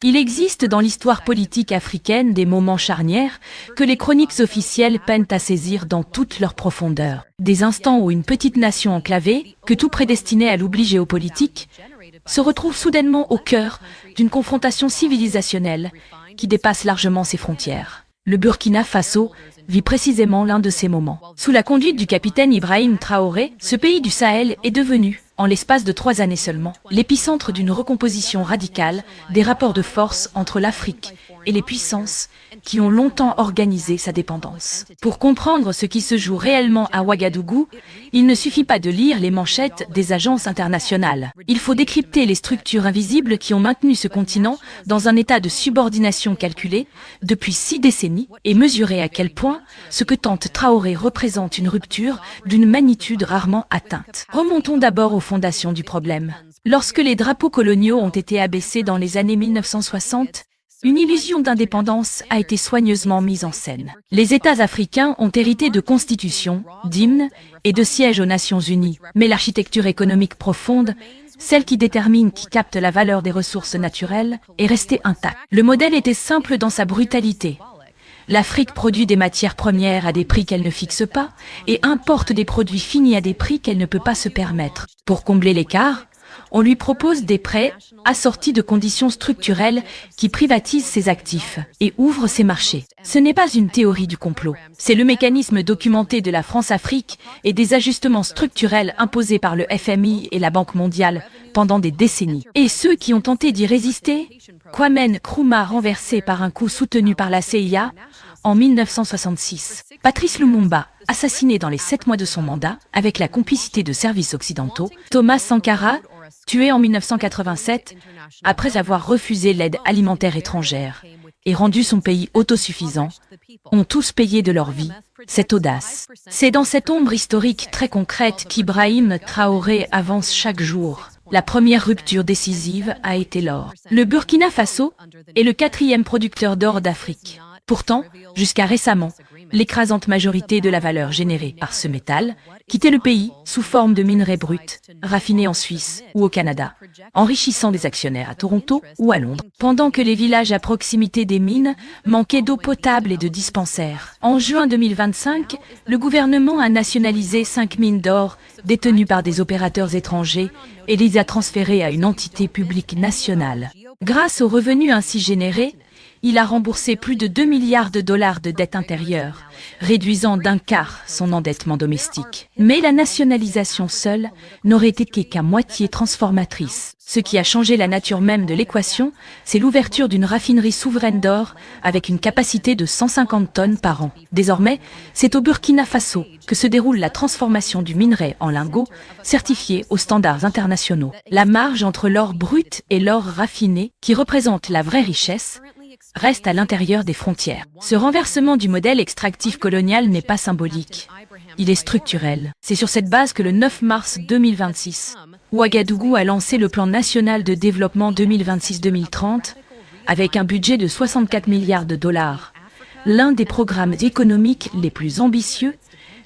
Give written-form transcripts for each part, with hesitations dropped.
Il existe dans l'histoire politique africaine des moments charnières que les chroniques officielles peinent à saisir dans toute leur profondeur. Des instants où une petite nation enclavée, que tout prédestinait à l'oubli géopolitique, se retrouve soudainement au cœur d'une confrontation civilisationnelle qui dépasse largement ses frontières. Le Burkina Faso vit précisément l'un de ces moments. Sous la conduite du capitaine Ibrahim Traoré, ce pays du Sahel est devenu, en l'espace de 3 années seulement, l'épicentre d'une recomposition radicale des rapports de force entre l'Afrique et les puissances qui ont longtemps organisé sa dépendance. Pour comprendre ce qui se joue réellement à Ouagadougou, il ne suffit pas de lire les manchettes des agences internationales. Il faut décrypter les structures invisibles qui ont maintenu ce continent dans un état de subordination calculée depuis 6 décennies et mesurer à quel point ce que tente Traoré représente une rupture d'une magnitude rarement atteinte. Remontons d'abord aux fondations du problème. Lorsque les drapeaux coloniaux ont été abaissés dans les années 1960, une illusion d'indépendance a été soigneusement mise en scène. Les États africains ont hérité de constitutions, d'hymnes et de sièges aux Nations Unies, mais l'architecture économique profonde, celle qui détermine qui capte la valeur des ressources naturelles, est restée intacte. Le modèle était simple dans sa brutalité. L'Afrique produit des matières premières à des prix qu'elle ne fixe pas et importe des produits finis à des prix qu'elle ne peut pas se permettre. Pour combler l'écart, on lui propose des prêts assortis de conditions structurelles qui privatisent ses actifs et ouvrent ses marchés. Ce n'est pas une théorie du complot, c'est le mécanisme documenté de la France-Afrique et des ajustements structurels imposés par le FMI et la Banque mondiale pendant des décennies. Et ceux qui ont tenté d'y résister, Kwame Nkrumah renversé par un coup soutenu par la CIA en 1966, Patrice Lumumba assassiné dans les 7 mois de son mandat avec la complicité de services occidentaux, Thomas Sankara tué en 1987 après avoir refusé l'aide alimentaire étrangère et rendu son pays autosuffisant, ont tous payé de leur vie cette audace. C'est dans cette ombre historique très concrète qu'Ibrahim Traoré avance chaque jour. La première rupture décisive a été l'or. Le Burkina Faso est le 4e producteur d'or d'Afrique. Pourtant, jusqu'à récemment, l'écrasante majorité de la valeur générée par ce métal quittait le pays sous forme de minerais bruts, raffinés en Suisse ou au Canada, enrichissant des actionnaires à Toronto ou à Londres, pendant que les villages à proximité des mines manquaient d'eau potable et de dispensaires. En juin 2025, le gouvernement a nationalisé 5 mines d'or détenues par des opérateurs étrangers et les a transférées à une entité publique nationale. Grâce aux revenus ainsi générés, il a remboursé plus de 2 milliards de dollars de dette intérieure, réduisant d'un quart son endettement domestique. Mais la nationalisation seule n'aurait été qu'à moitié transformatrice. Ce qui a changé la nature même de l'équation, c'est l'ouverture d'une raffinerie souveraine d'or avec une capacité de 150 tonnes par an. Désormais, c'est au Burkina Faso que se déroule la transformation du minerai en lingots, certifié aux standards internationaux. La marge entre l'or brut et l'or raffiné, qui représente la vraie richesse, reste à l'intérieur des frontières. Ce renversement du modèle extractif colonial n'est pas symbolique. Il est structurel. C'est sur cette base que le 9 mars 2026, Ouagadougou a lancé le plan national de développement 2026-2030 avec un budget de 64 milliards de dollars, l'un des programmes économiques les plus ambitieux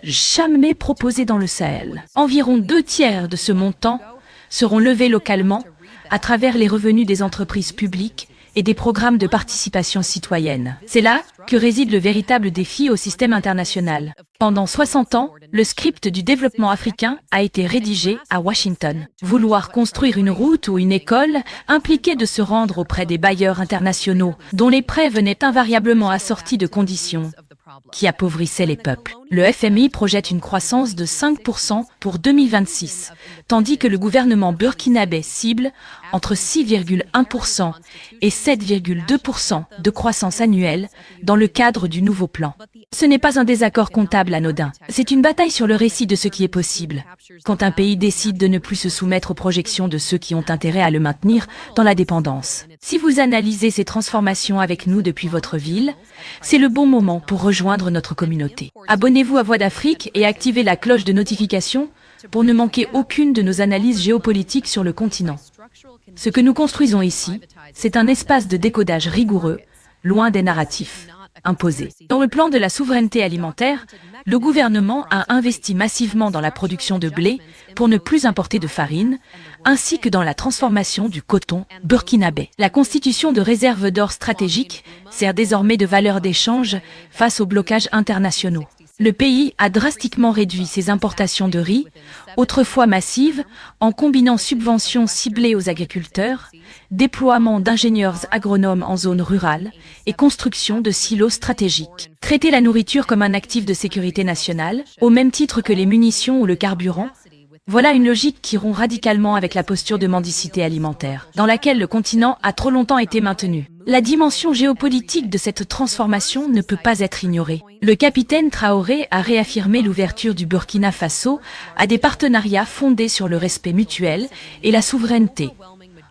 jamais proposés dans le Sahel. Environ 2 tiers de ce montant seront levés localement à travers les revenus des entreprises publiques et des programmes de participation citoyenne. C'est là que réside le véritable défi au système international. Pendant 60 ans, le script du développement africain a été rédigé à Washington. Vouloir construire une route ou une école impliquait de se rendre auprès des bailleurs internationaux, dont les prêts venaient invariablement assortis de conditions qui appauvrissaient les peuples. Le FMI projette une croissance de 5% pour 2026, tandis que le gouvernement burkinabé cible entre 6,1% et 7,2% de croissance annuelle dans le cadre du nouveau plan. Ce n'est pas un désaccord comptable anodin, c'est une bataille sur le récit de ce qui est possible. Quand un pays décide de ne plus se soumettre aux projections de ceux qui ont intérêt à le maintenir dans la dépendance. Si vous analysez ces transformations avec nous depuis votre ville, c'est le bon moment pour rejoindre notre communauté. Abonnez-vous à Voix d'Afrique et activez la cloche de notification pour ne manquer aucune de nos analyses géopolitiques sur le continent. Ce que nous construisons ici, c'est un espace de décodage rigoureux, loin des narratifs. imposée. Dans le plan de la souveraineté alimentaire, le gouvernement a investi massivement dans la production de blé pour ne plus importer de farine, ainsi que dans la transformation du coton burkinabé. La constitution de réserves d'or stratégiques sert désormais de valeur d'échange face aux blocages internationaux. Le pays a drastiquement réduit ses importations de riz, autrefois massives, en combinant subventions ciblées aux agriculteurs, déploiement d'ingénieurs agronomes en zone rurale et construction de silos stratégiques. Traiter la nourriture comme un actif de sécurité nationale, au même titre que les munitions ou le carburant, voilà une logique qui rompt radicalement avec la posture de mendicité alimentaire, dans laquelle le continent a trop longtemps été maintenu. La dimension géopolitique de cette transformation ne peut pas être ignorée. Le capitaine Traoré a réaffirmé l'ouverture du Burkina Faso à des partenariats fondés sur le respect mutuel et la souveraineté,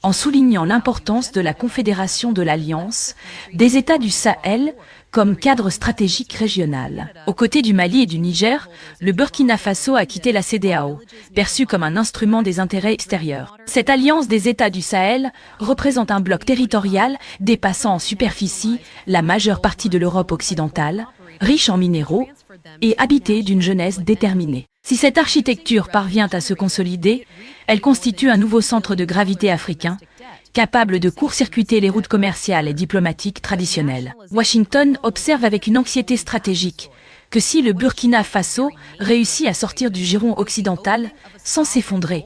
en soulignant l'importance de la Confédération de l'Alliance des États du Sahel comme cadre stratégique régional. Aux côtés du Mali et du Niger, le Burkina Faso a quitté la CEDEAO, perçue comme un instrument des intérêts extérieurs. Cette alliance des États du Sahel représente un bloc territorial dépassant en superficie la majeure partie de l'Europe occidentale, riche en minéraux et habité d'une jeunesse déterminée. Si cette architecture parvient à se consolider, elle constitue un nouveau centre de gravité africain, capable de court-circuiter les routes commerciales et diplomatiques traditionnelles. Washington observe avec une anxiété stratégique que si le Burkina Faso réussit à sortir du giron occidental sans s'effondrer,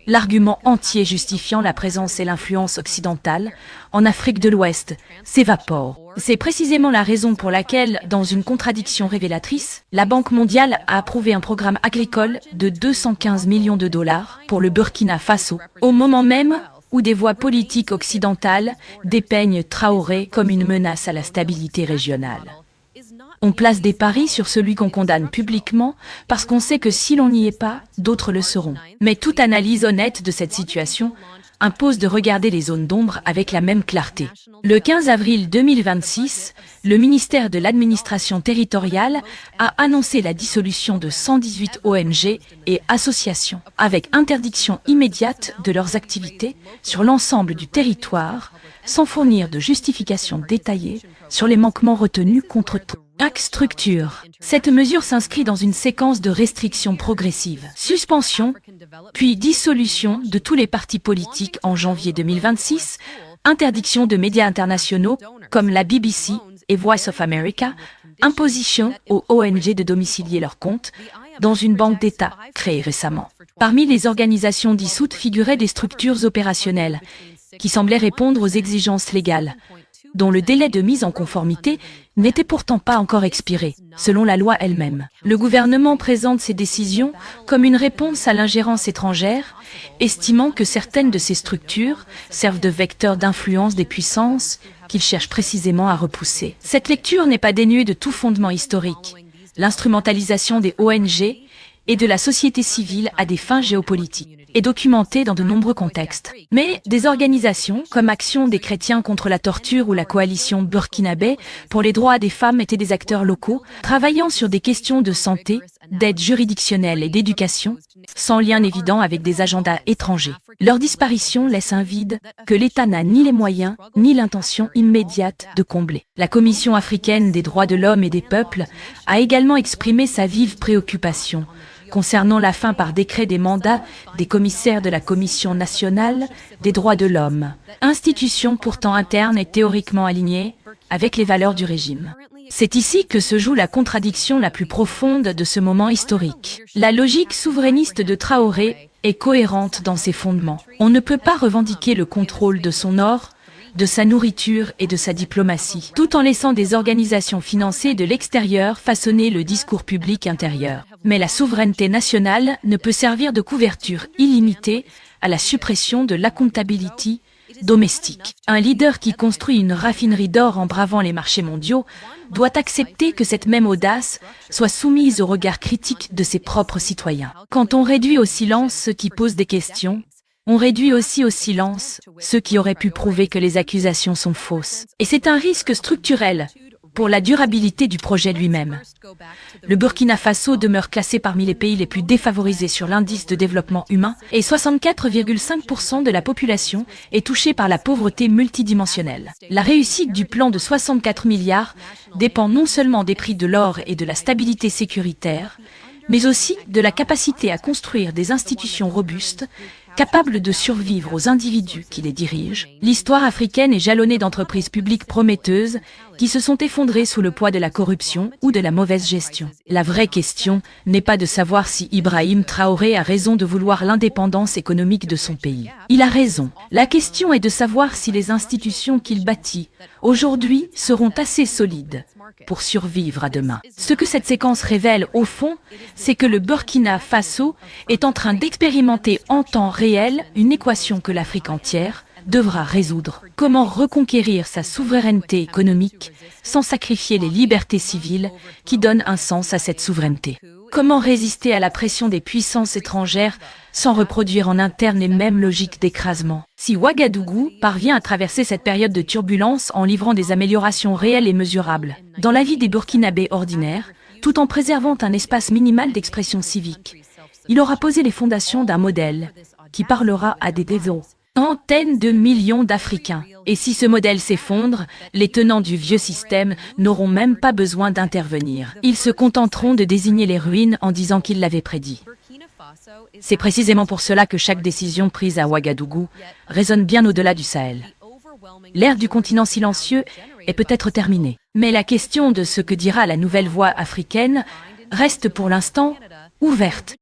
l'argument entier justifiant la présence et l'influence occidentale en Afrique de l'Ouest s'évapore. C'est précisément la raison pour laquelle, dans une contradiction révélatrice, la Banque mondiale a approuvé un programme agricole de 215 millions de dollars pour le Burkina Faso, au moment même où des voix politiques occidentales dépeignent Traoré comme une menace à la stabilité régionale. On place des paris sur celui qu'on condamne publiquement parce qu'on sait que si l'on n'y est pas, d'autres le seront. Mais toute analyse honnête de cette situation impose de regarder les zones d'ombre avec la même clarté. Le 15 avril 2026, le ministère de l'Administration territoriale a annoncé la dissolution de 118 ONG et associations, avec interdiction immédiate de leurs activités sur l'ensemble du territoire, sans fournir de justification détaillée sur les manquements retenus contre chaque structure. Cette mesure s'inscrit dans une séquence de restrictions progressives. Suspension, puis dissolution de tous les partis politiques en janvier 2026, interdiction de médias internationaux comme la BBC et Voice of America, imposition aux ONG de domicilier leurs comptes dans une banque d'État créée récemment. Parmi les organisations dissoutes figuraient des structures opérationnelles qui semblaient répondre aux exigences légales, dont le délai de mise en conformité n'était pourtant pas encore expiré, selon la loi elle-même. Le gouvernement présente ces décisions comme une réponse à l'ingérence étrangère, estimant que certaines de ces structures servent de vecteurs d'influence des puissances qu'il cherche précisément à repousser. Cette lecture n'est pas dénuée de tout fondement historique. L'instrumentalisation des ONG et de la société civile à des fins géopolitiques est documentée dans de nombreux contextes. Mais des organisations comme Action des chrétiens contre la torture ou la coalition burkinabé pour les droits des femmes étaient des acteurs locaux travaillant sur des questions de santé, d'aide juridictionnelle et d'éducation, sans lien évident avec des agendas étrangers. Leur disparition laisse un vide que l'État n'a ni les moyens ni l'intention immédiate de combler. La Commission africaine des droits de l'homme et des peuples a également exprimé sa vive préoccupation concernant la fin par décret des mandats des commissaires de la Commission nationale des droits de l'homme, institution pourtant interne et théoriquement alignée avec les valeurs du régime. C'est ici que se joue la contradiction la plus profonde de ce moment historique. La logique souverainiste de Traoré est cohérente dans ses fondements. On ne peut pas revendiquer le contrôle de son or, de sa nourriture et de sa diplomatie, tout en laissant des organisations financées de l'extérieur façonner le discours public intérieur. Mais la souveraineté nationale ne peut servir de couverture illimitée à la suppression de l'accountability domestique. Un leader qui construit une raffinerie d'or en bravant les marchés mondiaux doit accepter que cette même audace soit soumise au regard critique de ses propres citoyens. Quand on réduit au silence ceux qui posent des questions, on réduit aussi au silence ceux qui auraient pu prouver que les accusations sont fausses. Et c'est un risque structurel pour la durabilité du projet lui-même. Le Burkina Faso demeure classé parmi les pays les plus défavorisés sur l'indice de développement humain et 64,5% de la population est touchée par la pauvreté multidimensionnelle. La réussite du plan de 64 milliards dépend non seulement des prix de l'or et de la stabilité sécuritaire, mais aussi de la capacité à construire des institutions robustes, capables de survivre aux individus qui les dirigent. L'histoire africaine est jalonnée d'entreprises publiques prometteuses qui se sont effondrées sous le poids de la corruption ou de la mauvaise gestion. La vraie question n'est pas de savoir si Ibrahim Traoré a raison de vouloir l'indépendance économique de son pays. Il a raison. La question est de savoir si les institutions qu'il bâtit aujourd'hui seront assez solides pour survivre à demain. Ce que cette séquence révèle au fond, c'est que le Burkina Faso est en train d'expérimenter en temps réel une équation que l'Afrique entière devra résoudre. Comment reconquérir sa souveraineté économique sans sacrifier les libertés civiles qui donnent un sens à cette souveraineté? Comment résister à la pression des puissances étrangères sans reproduire en interne les mêmes logiques d'écrasement? Si Ouagadougou parvient à traverser cette période de turbulence en livrant des améliorations réelles et mesurables dans la vie des Burkinabés ordinaires, tout en préservant un espace minimal d'expression civique, il aura posé les fondations d'un modèle qui parlera à des centaines de millions d'Africains. Et si ce modèle s'effondre, les tenants du vieux système n'auront même pas besoin d'intervenir. Ils se contenteront de désigner les ruines en disant qu'ils l'avaient prédit. C'est précisément pour cela que chaque décision prise à Ouagadougou résonne bien au-delà du Sahel. L'ère du continent silencieux est peut-être terminée. Mais la question de ce que dira la nouvelle voie africaine reste pour l'instant ouverte.